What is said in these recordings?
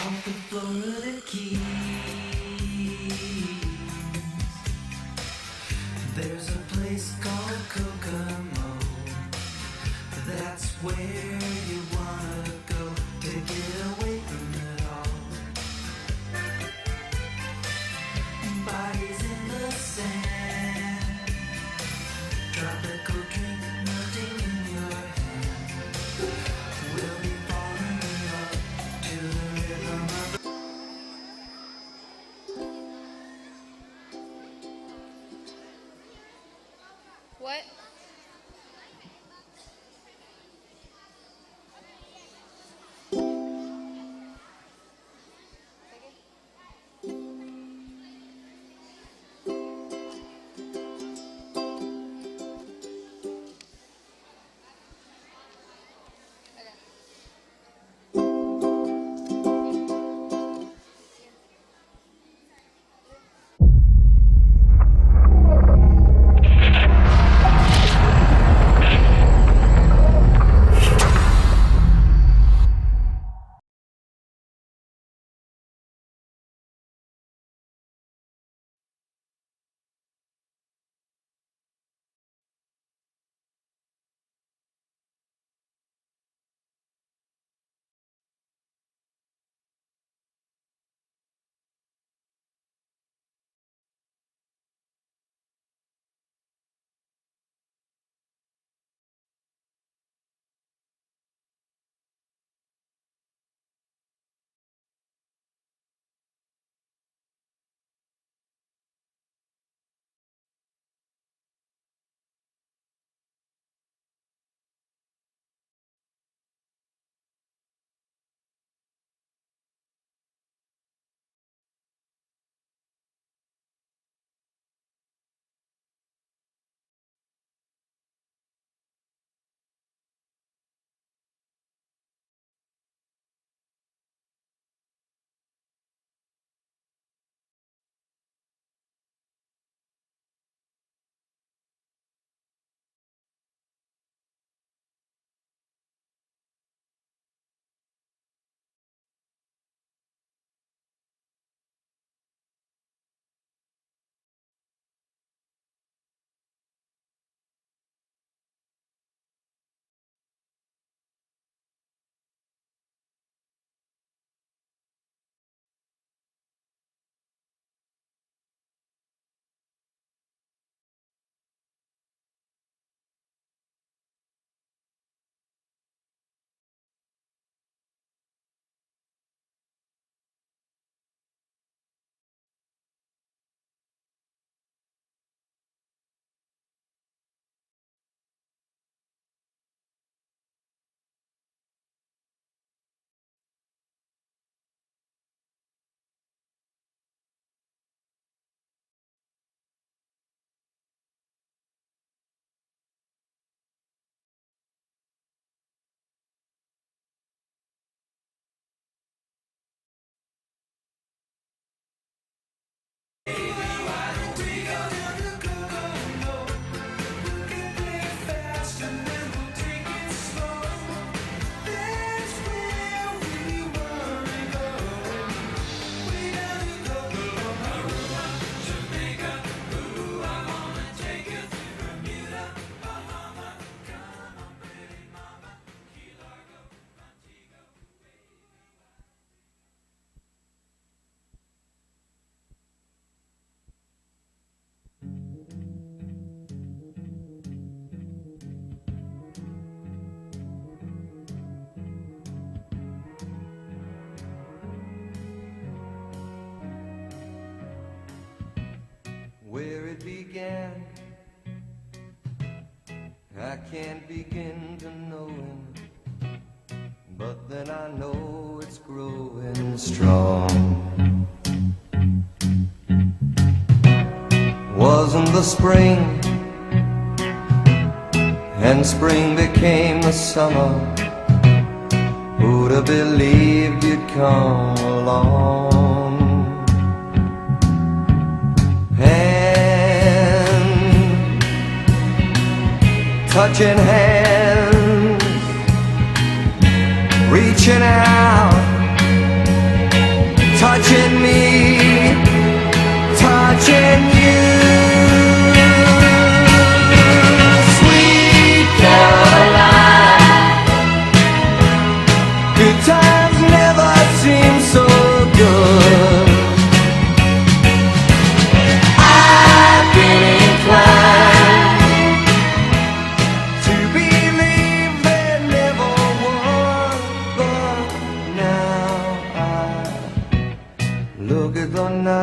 off the Florida Keys. There's a place called Kokomo. That's where you wanna go to get away from it all. Bodies in the sand, tropical drink melting in your hand. We'll be falling in love to the rhythm of What? where it began. I can't begin to know him, but then I know it's growing strong. Wasn't the spring, and spring became the summer. Who'd have believed you'd come along? Hand, touching hands, reaching out,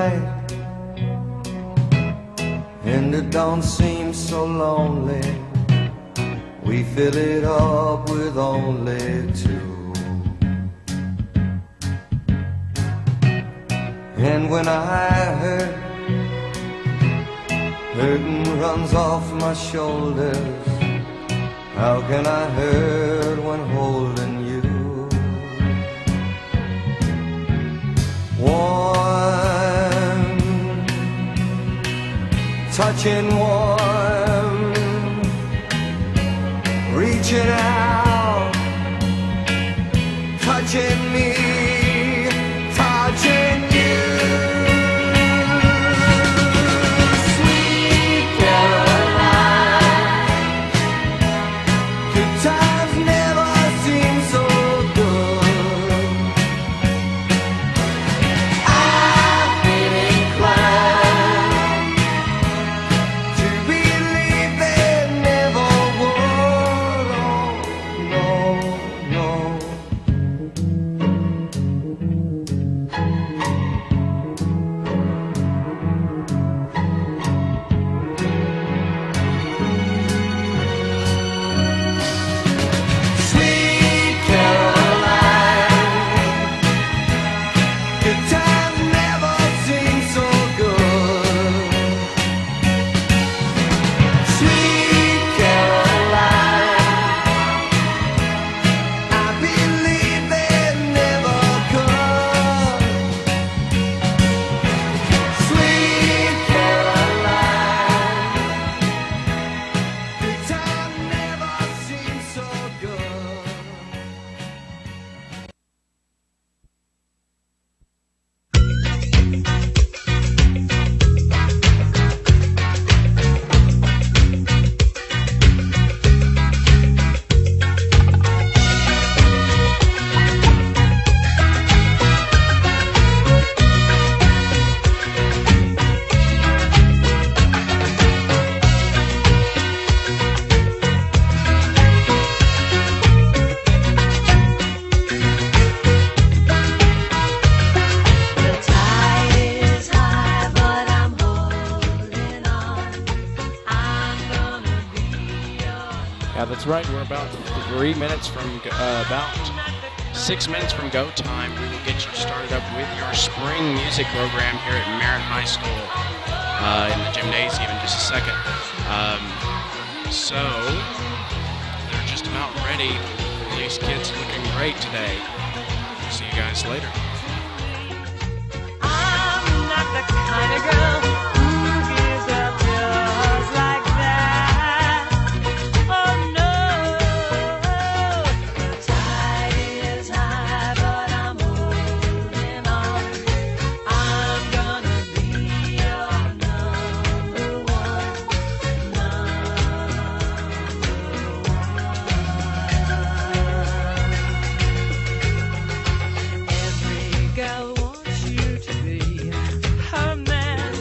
night, and it don't seem so lonely. We fill it up with only two. And when I hurting runs off my shoulders, how can I hurt when holding you? Warm, touching warm, reaching out, touching me, touching you. Yeah, that's right. We're about 3 minutes from, about 6 minutes from go time. We will get you started up with your spring music program here at Merritt High School in the gymnasium in just a second. So, they're just about ready. These kids looking great today. See you guys later. I'm not the kind of girl who gives up just like that. Oh no, the tide is high, but I'm holding on. I'm gonna be your number one, Every girl wants you to be her man.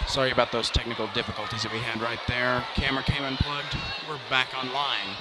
Sorry about those technical difficulties that we had right there. Camera came unplugged. We're back online.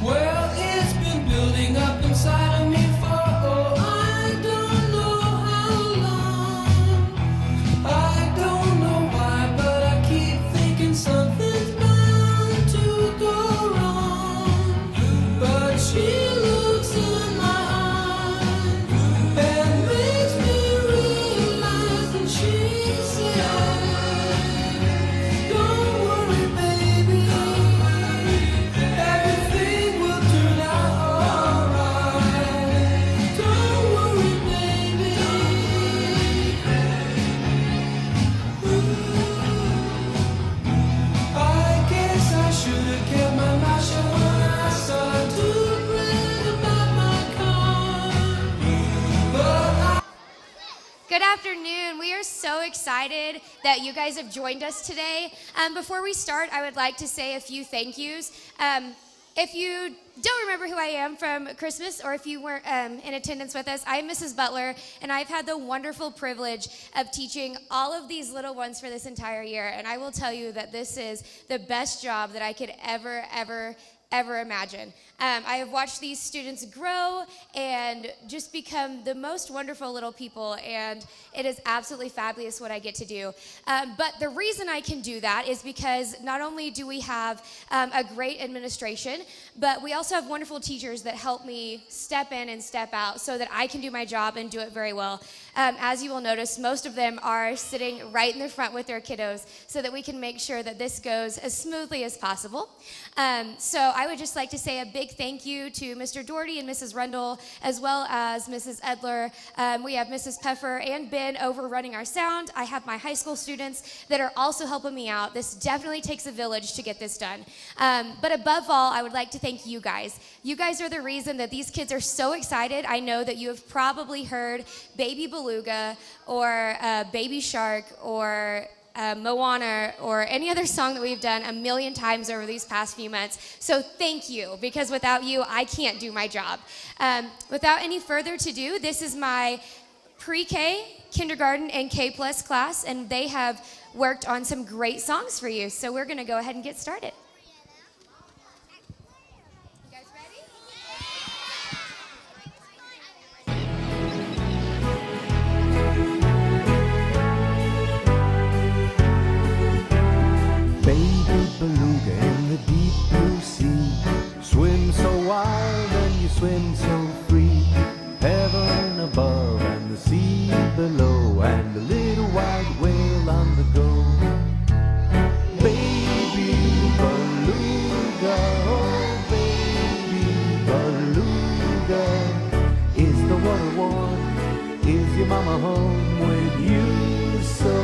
Well, it's been building up inside of me for I don't know how long. I don't know why, but I keep thinking something's bound to go wrong. But she looks in my eyes and makes me realize that she said, "Don't worry, baby. Everything will turn out alright. Don't worry, baby." I guess I should have kept my mouth shut when I started to brag about my car. But Good afternoon. We are so excited that you guys have joined us today. Before we start, I would like to say a few thank yous. If you don't remember who I am from Christmas, or if you weren't in attendance with us, I'm Mrs. Butler, and I've had the wonderful privilege of teaching all of these little ones for this entire year. And I will tell you that this is the best job that I could ever imagine. I have watched these students grow and just become the most wonderful little people, and it is absolutely fabulous what I get to do. But the reason I can do that is because not only do we have a great administration, but we also have wonderful teachers that help me step in and step out so that I can do my job and do it very well. As you will notice, most of them are sitting right in the front with their kiddos so that we can make sure that this goes as smoothly as possible. So I would just like to say a big thank you to Mr. Doherty and Mrs. Rundle, as well as Mrs. Edler. We have Mrs. Peffer and Ben over running our sound. I have my high school students that are also helping me out. This definitely takes a village to get this done. But above all, I would like to thank you guys. You guys are the reason that these kids are so excited. I know that you have probably heard Baby Beluga or Baby Shark or Moana or any other song that we've done a million times over these past few months. So thank you, because without you, I can't do my job. Without any further ado, this is my pre-K, kindergarten, and K+ class, and they have worked on some great songs for you. So we're gonna go ahead and get started. You guys ready? Baby beluga in the deep blue sea, swim so wild and you swim so free. Heaven above and the sea below, and the little white whale on the go. Baby beluga, oh baby beluga, is the water warm? your mama home with you so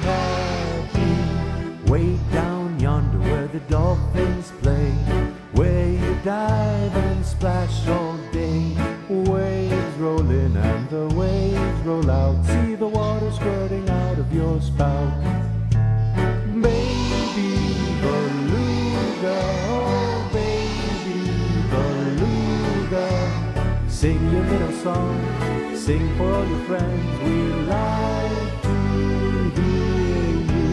happy. Way down yonder where the dolphins play, where you dive and splash all day. Waves roll in and the waves roll out. See the water squirting out of your spout. Baby beluga, oh baby beluga, sing your little song, sing for all your friends. We like to hear you.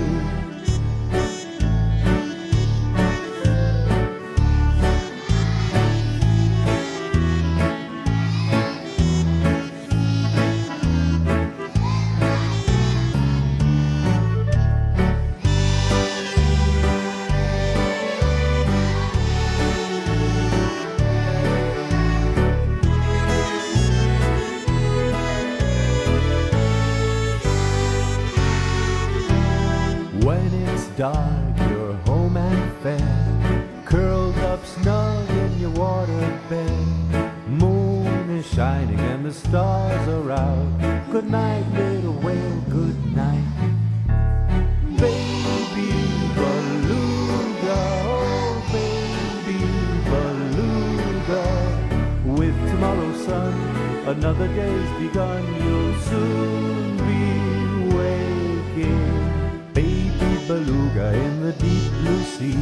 When it's dark, you're home and fed, curled up snug in your water bed. Moon is shining and the stars are out. Good night, little whale, good night. Baby beluga, oh baby beluga, with tomorrow's sun, another day's begun. You'll soon be waking. Baby beluga in the deep blue sea,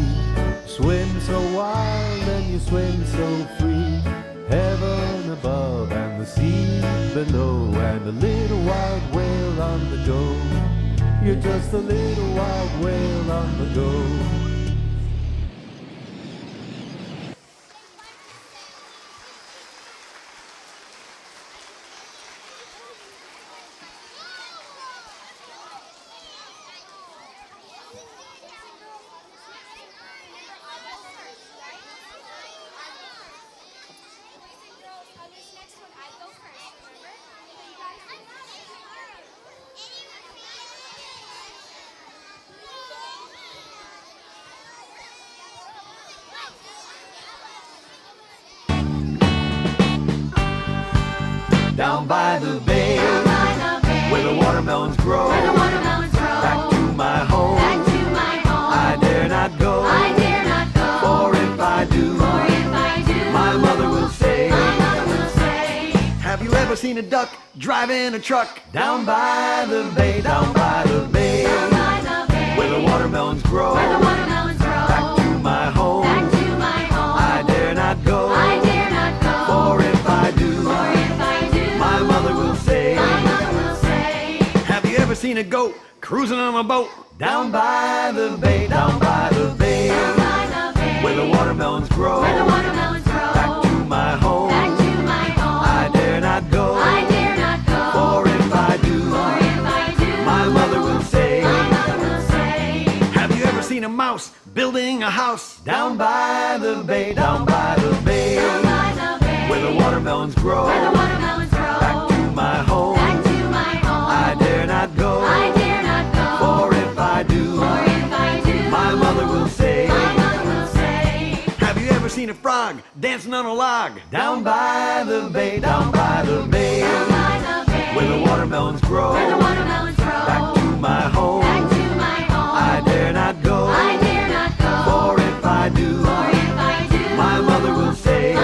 swim so wild and you swim so free. Heaven above and the sea below, and a little wild whale on the go. You're just a little wild whale on the go. Down by the bay, where the watermelons grow, back to my home, I dare not go, for if I do, my mother will say, have you ever seen a duck driving a truck? Down by the bay, down by the bay, where the watermelons grow, back to my home, I dare not go, for if I do, my mother will say, have you ever seen a goat cruising on a boat? Down by the bay, down by the bay, where the watermelons grow, back to my home, I dare not go, for if I do, my mother will say, have you ever seen a mouse building a house? Down by the bay, down by the bay, where the watermelons grow, back to my home, I dare not go, for if I do, my mother will say, have you ever seen a frog dancing on a log? Down by the bay, down by the bay, where the watermelons grow, back to my home, I dare not go, for if I do, my mother will say,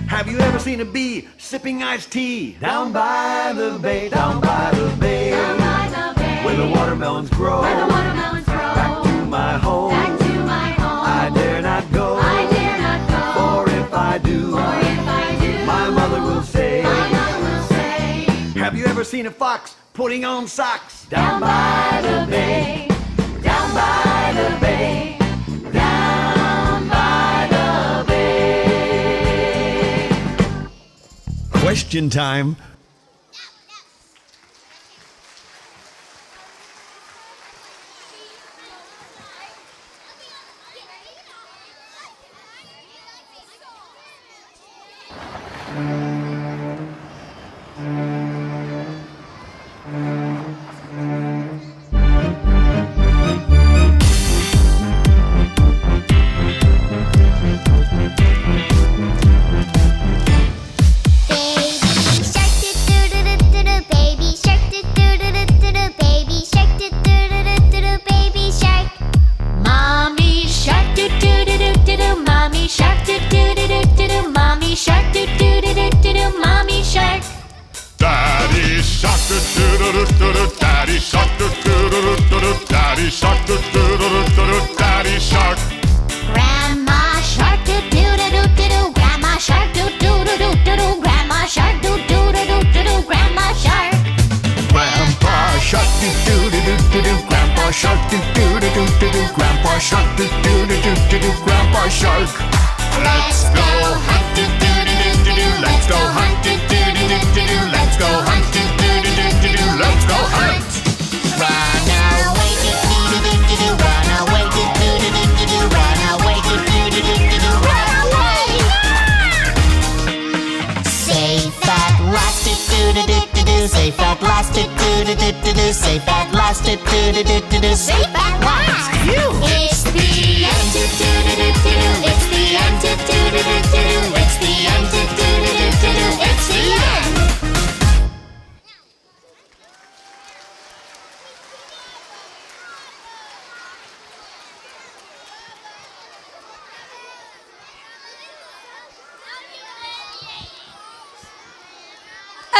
have you ever seen a bee sipping iced tea? Down by the bay, down by the bay, where the watermelons grow, back to my home, I dare not go, for if I do, my mother will say, have you ever seen a fox putting on socks? Down by the bay, down by the bay, down by the bay. Question time. Shark doo Daddy shark, do do do do do do, Daddy shark. Grandma shark do do do do do do. Grandma shark do do do do do do. Grandma shark do do do do do do. Grandma shark. Grandpa shark, do do do do do do. Grandpa shark, do do do do do do. Grandpa shark, do do do do do do. Grandpa shark. Let's go hunt, do do do do do do. Let's go hunt, do do do do do do. Let's go hunt, do do do do do do. Let's go hunt. Run away do do do do do do. Run away do do do do do do. Run away do do do do do do. Run away. Safe at last do do do do do do. Safe at last do do do do do do. Safe at last do do do do do do. Safe at last. It's the end do do do do do do. It's the end do do do do do do. It's the end do do do do do do. It's the end.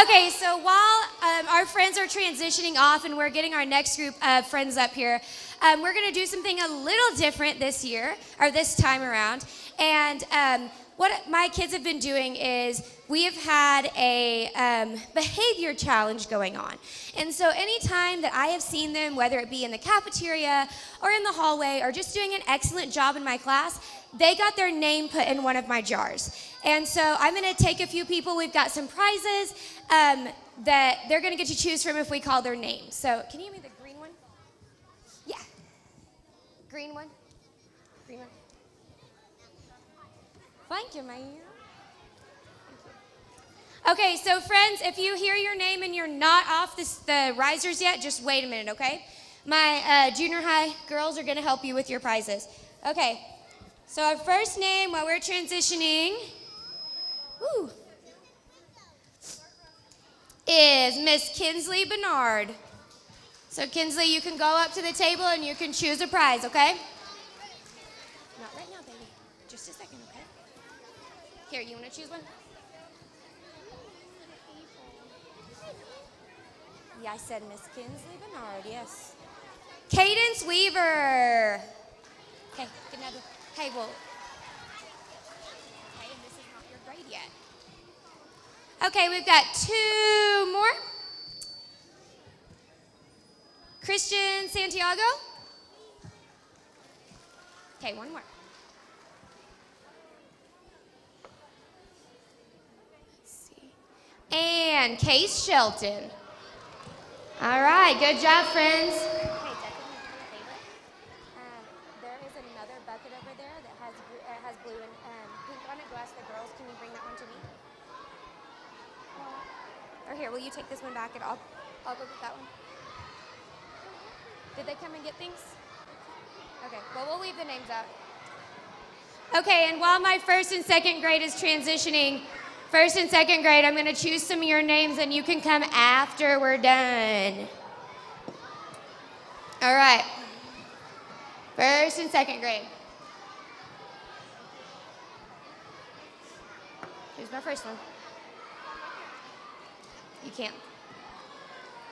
Okay, so while our friends are transitioning off and we're getting our next group of friends up here, we're going to do something a little different this year, or this time around. And what my kids have been doing is we have had a behavior challenge going on. And so anytime that I have seen them, whether it be in the cafeteria or in the hallway or just doing an excellent job in my class, they got their name put in one of my jars. And so I'm going to take a few people. We've got some prizes that they're going to get to choose from if we call their names. So can you give me the green one? Yeah. Green one. Green one. Thank you, Mayor. Okay, so friends, if you hear your name and you're not off the risers yet, just wait a minute, okay? My junior high girls are going to help you with your prizes. Okay, so our first name while we're transitioning is Miss Kinsley Bernard. So Kinsley, you can go up to the table and you can choose a prize, okay? Not right now, baby. Just a second, okay? Here, you want to choose one? Yeah, I said Miss Kinsley Bernard, yes. Cadence Weaver. Okay, good night. Hey, well, okay, and this is not your grade yet. Okay, we've got two more. Christian Santiago. Okay, one more. Let's see. And Case Shelton. All right, good job, friends. Hey, Declan, there is another bucket over there that has blue and pink on it. Go ask the girls, can you bring that one to me? Or here, will you take this one back and I'll go get that one. Did they come and get things? Okay, well, we'll leave the names out. Okay, and while my first and second grade is transitioning, first and second grade, I'm going to choose some of your names and you can come after we're done. All right. First and second grade. Here's my first one. You can't.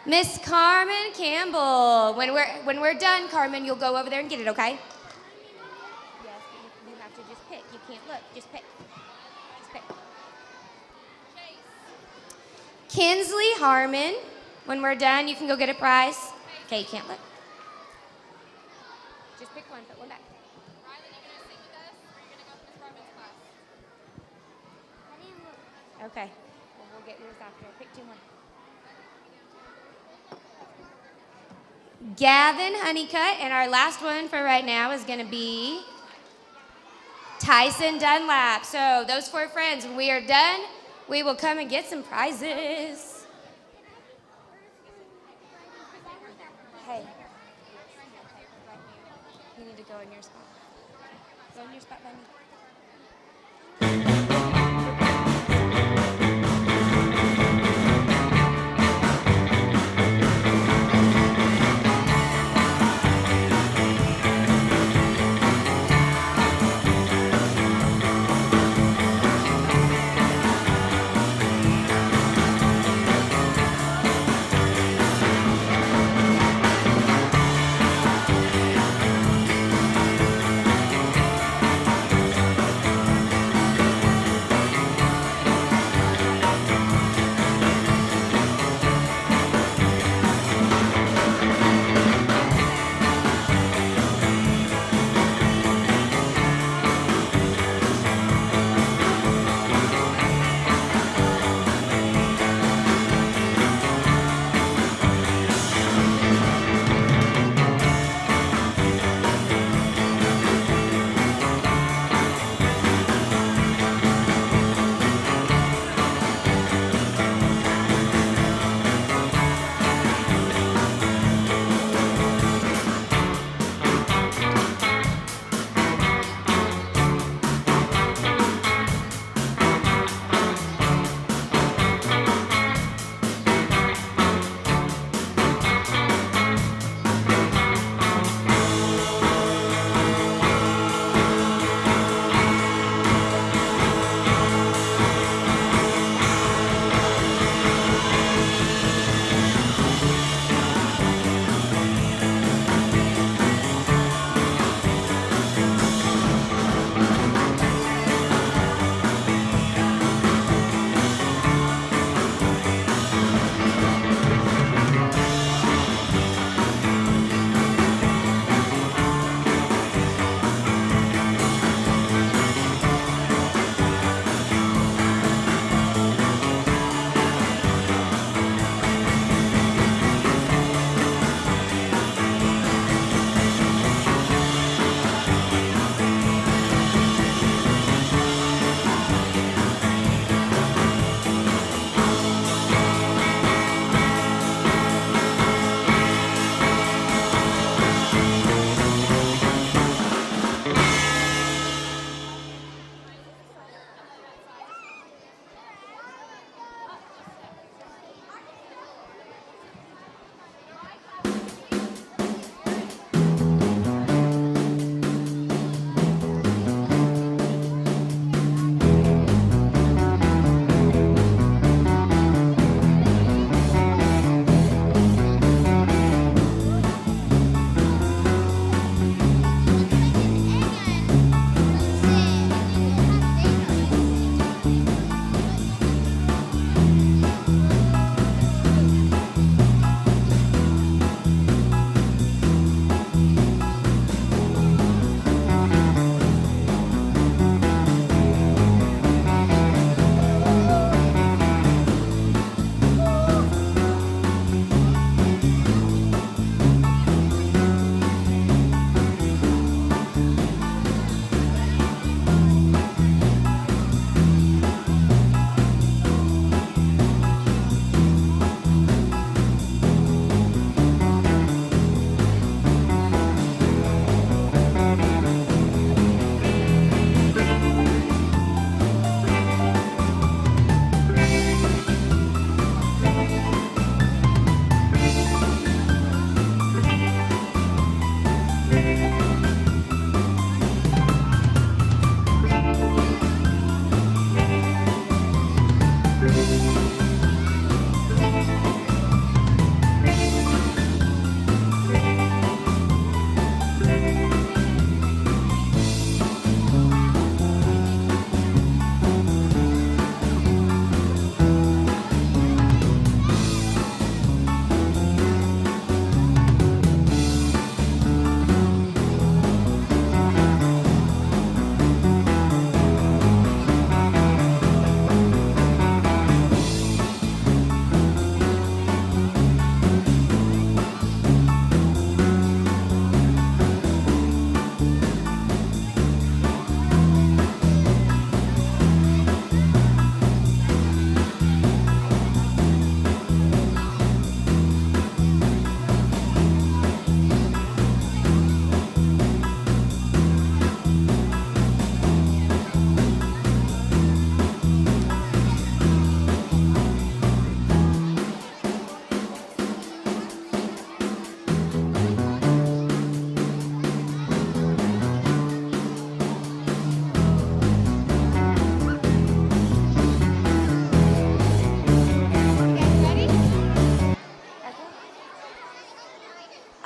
Miss Carmen Campbell. When we're done, Carmen, you'll go over there and get it, okay? Yes, but you have to just pick. You can't look. Just pick. Just pick. Kinsley Harmon. When we're done, you can go get a prize. Okay, you can't look. Just pick one. Put one back. Riley, you gonna sing with us, or are you gonna go to Miss Carmen's class? Okay. Well, we'll get yours after. Pick two more. Gavin Honeycutt, and our last one for right now is going to be Tyson Dunlap. So those four friends, when we are done, we will come and get some prizes. Hey, you need to go in your spot. Go in your spot by me.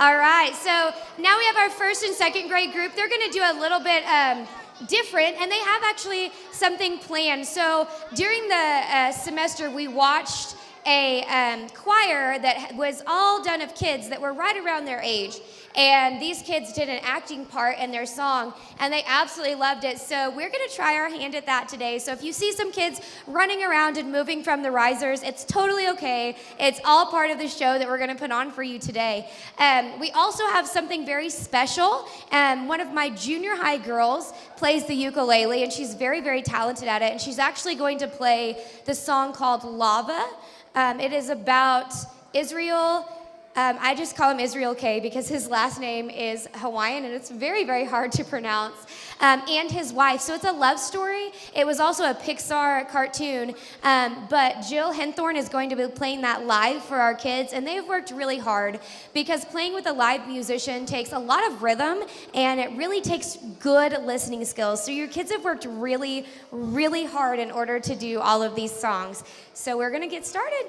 All right, so now we have our first and second grade group. They're going to do a little bit different, and they have actually something planned. So during the semester, we watched a choir that was all done of kids that were right around their age. And these kids did an acting part in their song, and they absolutely loved it. So we're going to try our hand at that today. So if you see some kids running around and moving from the risers, it's totally okay. It's all part of the show that we're going to put on for you today. We also have something very special. One of my junior high girls plays the ukulele, and she's very, very talented at it. And she's actually going to play the song called Lava. It is about Israel. I just call him Israel K because his last name is Hawaiian and it's very, very hard to pronounce. And his wife. So it's a love story. It was also a Pixar cartoon. But Jill Henthorne is going to be playing that live for our kids. And they've worked really hard because playing with a live musician takes a lot of rhythm and it really takes good listening skills. So your kids have worked really, really hard in order to do all of these songs. So we're going to get started.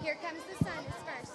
Here comes the sun is first.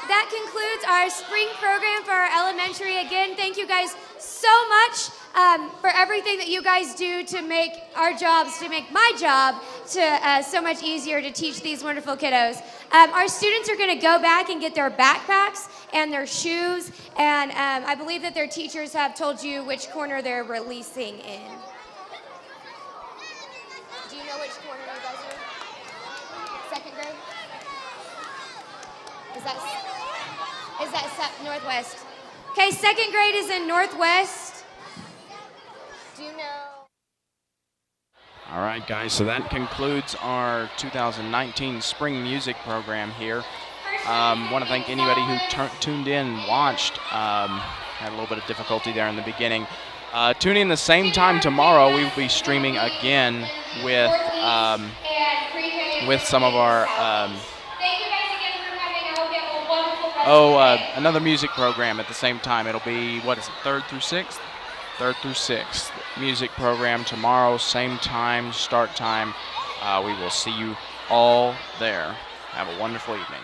That concludes our spring program for our elementary. Again, thank you guys so much for everything that you guys do to make our jobs, to make my job so much easier to teach these wonderful kiddos. Our students are going to go back and get their backpacks and their shoes, and I believe that their teachers have told you which corner they're releasing in. Do you know which corner you guys are? Second grade? Is that Northwest? Okay, second grade is in Northwest. Do you know? All right, guys, so that concludes our 2019 spring music program here. Want to thank anybody who tuned in and watched. Had a little bit of difficulty there in the beginning. Tune in the same time tomorrow. We will be streaming again with some of our another music program at the same time. It'll be, what is it, 3rd through 6th? 3rd through 6th music program tomorrow, same time, start time. We will see you all there. Have a wonderful evening.